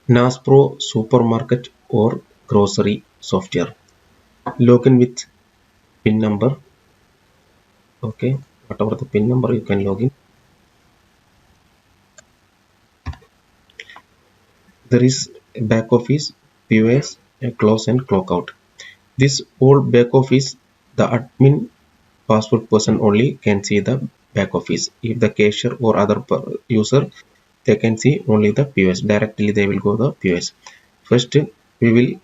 Naspro supermarket or grocery software. Login with PIN number. Okay, whatever the PIN number you can log in. There is back office, POS, close and clock out. This whole back office, the admin password person only can see the back office. If the cashier or other user, they can see only the POS. Directly they will go the POS. First we will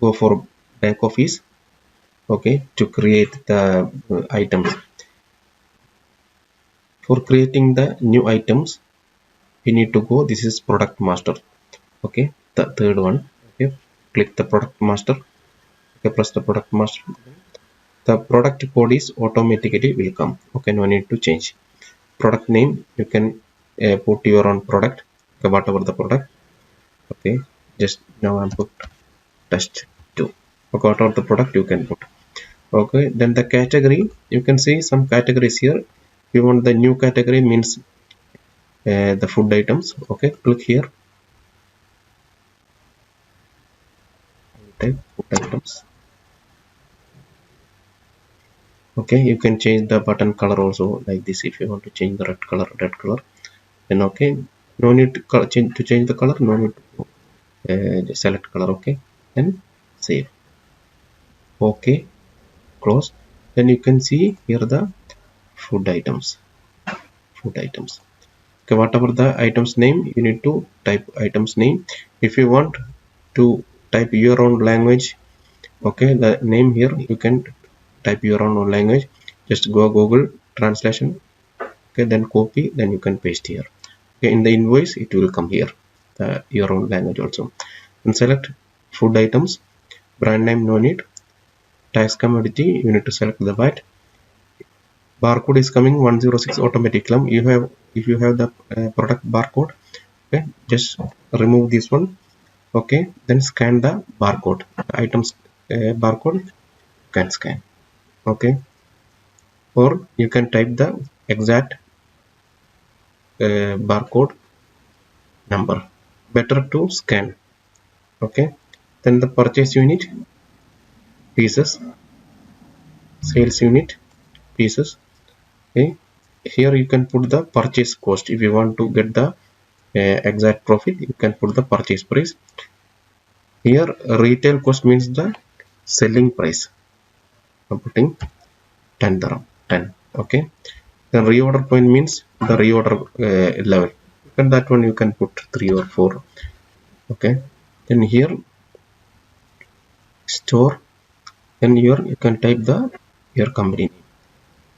go for back office, okay, to create the items. For creating the new items, we need to go, this is product master, okay, the third one. Okay, click the product master. Okay, press the product master. The product code is automatically will come. Okay, no need to change. Product name, you can put your own product, okay, whatever the product. Okay, just now I'm put test 2. Okay, whatever the product you can put. Okay, then the category, you can see some categories here. If you want the new category, means the food items. Okay, click here, type food items. Okay, you can change the button color also like this. If you want to change the red color, then okay, no need to change the color, no need to select color. Okay, then save. Okay, close. Then you can see here the food items. Okay, whatever the items name, you need to type items name. If you want to type your own language, okay, the name here you can type your own language. Just go Google translation. Okay, then copy, then you can paste here. Okay, in the invoice it will come here, your own language also. And select food items, brand name no need, tax commodity you need to select the VAT. Barcode is coming 106 automatic clump. You have, if you have the product barcode, okay, just remove this one. Okay, then scan the barcode, items barcode can scan. Okay, or you can type the exact barcode number, better to scan. Okay, then the purchase unit, pieces, sales unit, pieces. Okay, here you can put the purchase cost. If you want to get the exact profit, you can put the purchase price. Here retail cost means the selling price. I'm putting 10 dirham, 10. Okay, then reorder point means the reorder level, and that one you can put 3 or 4. Okay, then here store, then here you can type the your company name.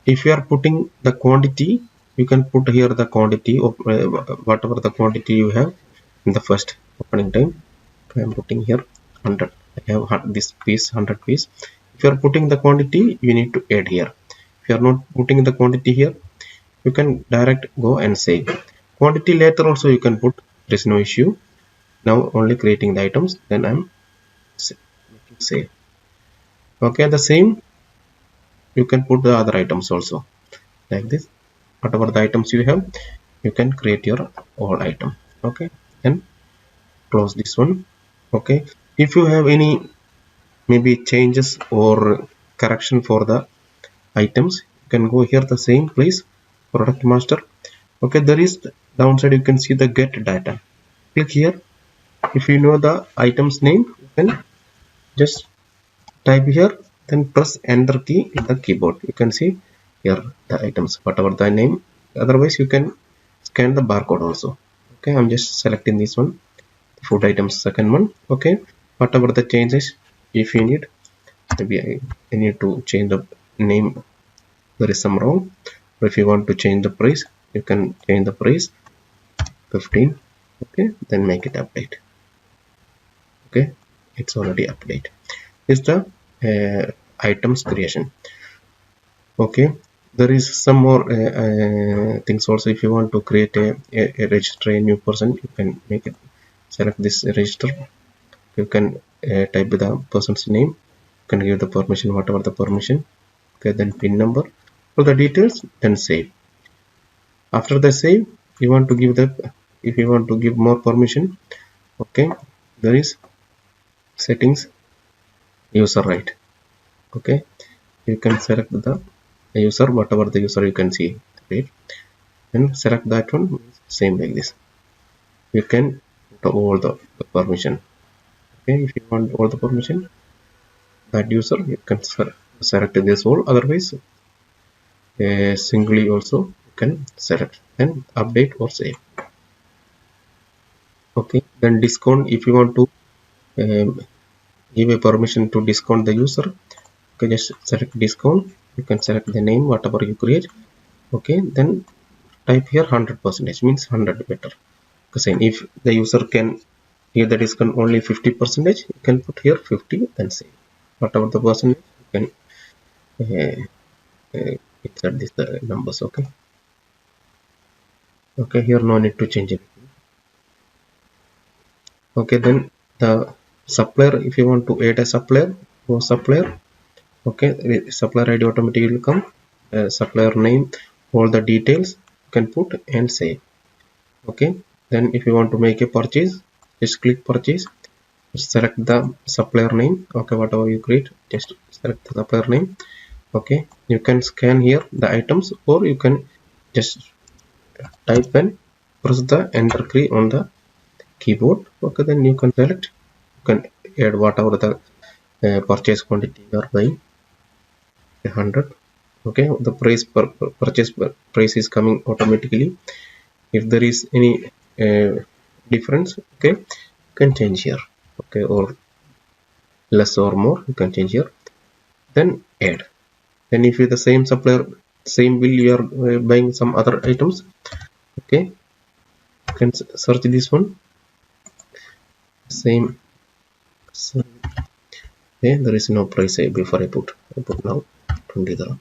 If you are putting the quantity, you can put here the quantity of whatever the quantity you have in the first opening time. I am putting here 100. I have this piece 100 piece. If you are putting the quantity, you need to add here. If you are not putting the quantity here, you can direct go and save. Quantity later also you can put, there is no issue. Now only creating the items, then I'm making save. Okay, the same you can put the other items also like this. Whatever the items you have, you can create your all item. Okay, and close this one. Okay, if you have any maybe changes or correction for the items, you can go here the same place, product master. Okay, there is downside, you can see the get data. Click here. If you know the items name, you can just type here, then press enter key in the keyboard. You can see here the items, whatever the name. Otherwise you can scan the barcode also. Okay, I'm just selecting this one, food items, second one. Okay, whatever the changes, if you need, maybe I need to change the name, there is some wrong. Or if you want to change the price, you can change the price 15. Okay, then make it update. Okay, it's already update. Is the items creation. Okay, there is some more things also. If you want to create a register a new person, you can make it, select this register. You can type the person's name, you can give the permission, whatever the permission. Okay, then pin number, all the details, then save. After the save, you want to give the, if you want to give more permission, Okay, there is settings, user right. Okay, you can select the user, whatever the user you can see, right, and select that one. Same like this, you can put all the permission. Okay, if you want all the permission that user, you can select this all. Otherwise, singly also you can select and update or save. Okay, then discount, if you want to um, give a permission to discount the user, you can just select discount. You can select the name whatever you create. Okay, then type here 100% means 100 better. Because if the user can here the discount only 50%, you can put here 50, then save whatever the percentage you can uh, insert this numbers. Okay, okay, here no need to change it. Okay, then the supplier, if you want to add a supplier or supplier, okay, supplier ID automatically will come, supplier name, all the details you can put and save. Okay, then if you want to make a purchase, just click purchase, select the supplier name. Okay, whatever you create, just select the supplier name. Okay, you can scan here the items, or you can just type and press the enter key on the keyboard. Okay, then you can select, you can add whatever the purchase quantity you are buying, 100. Okay, the price per purchase price is coming automatically. If there is any difference, okay, you can change here. Okay, or less or more, you can change here, then add. Then if you the same supplier, same bill, you are buying some other items, okay, you can search this one, same. So, okay, there is no price before I put now 20 dirham,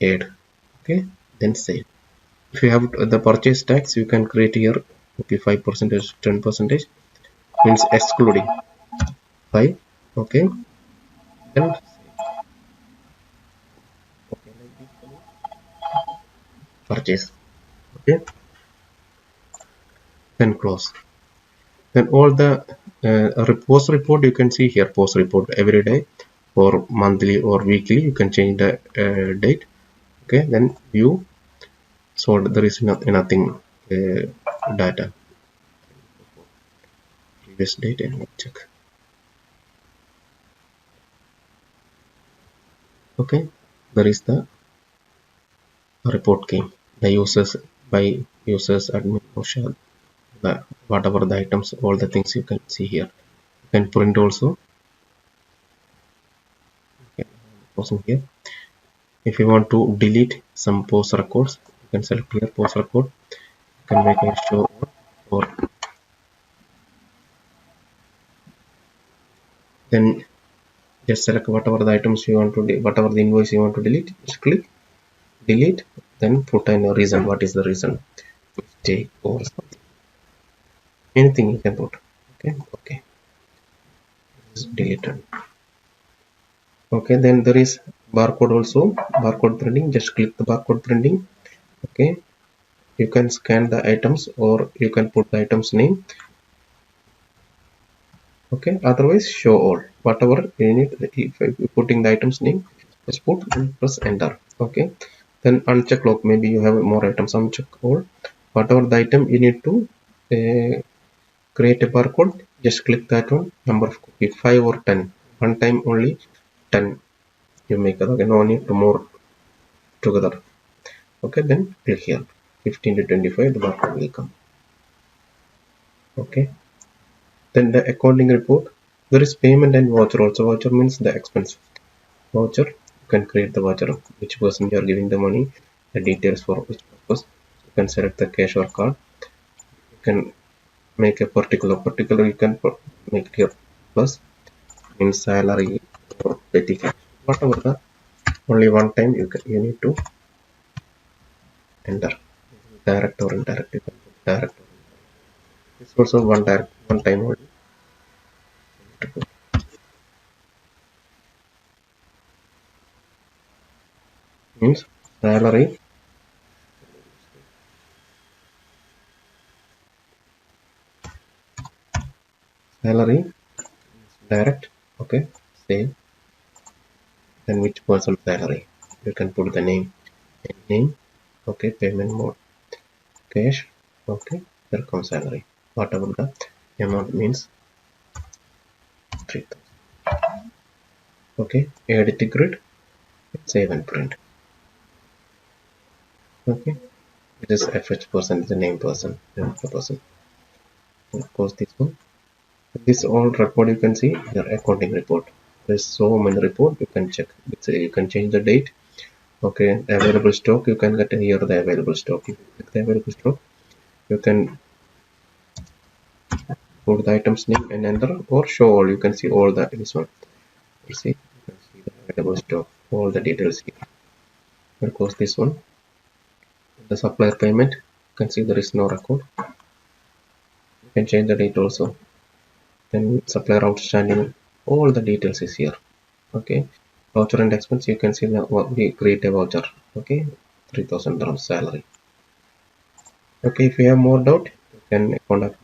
add. Okay, then save. If you have the purchase tax, you can create here, okay, 5%, 10%, means excluding 5. Okay, then okay, like this purchase. Okay, then close. Then all the post report, you can see here, post report every day or monthly or weekly, you can change the date. Okay, then view, so there is nothing data, previous date, and check. Okay, there is the report came, the users by users admin Moshad, the whatever the items, all the things you can see here. You can print also. Okay, pausing here. If you want to delete some post records, you can select here post record. You can make it show on, or then just select whatever the items you want to whatever the invoice you want to delete, just click delete, then put in a reason, what is the reason, mistake or something, anything you can put. Okay, okay, this is deleted. Okay, then there is barcode also, barcode printing, just click the barcode printing. Okay, you can scan the items, or you can put the items name. Okay, otherwise show all, whatever you need. If you putting the items name, just put and press enter. Okay, then uncheck lock, maybe you have more items, uncheck all, whatever the item you need to uh, create a barcode, just click that one, number of copy 5 or 10, one time only 10 you make it. Okay, no need to more together. Okay, then click here 15 to 25, the barcode will come. Okay, then the accounting report, there is payment and voucher also. Voucher means the expense voucher. You can create the voucher, which person you are giving the money, the details for which purpose. You can select the cash or card. You can make a particular, you can make it here plus, means salary or petty cash, whatever the only one time you need to enter. Direct or indirect, you can put direct or indirect. This also one direct, one time only to put, means salary. salary direct. Okay, save. Then which person salary, you can put the name and name. Okay, payment mode cash. Okay, here comes salary, whatever the amount means 3000. Okay, edit the grid, save and print. Okay, it is fh person is the name person, the person. Of course, this one, this all report you can see your accounting report. There's so many report you can check. You can change the date. Okay, available stock, you can get here the available stock. If you click the available stock, you can put the items name and enter, or show all. You can see all the this one. You see, you can see the available stock, all the details here. Of course, this one, the supplier payment, you can see there is no record. You can change the date also. Then supplier outstanding, all the details is here. Okay, voucher and expense, you can see the we create a voucher. Okay, 3000 dirham salary. Okay, if you have more doubt, you can contact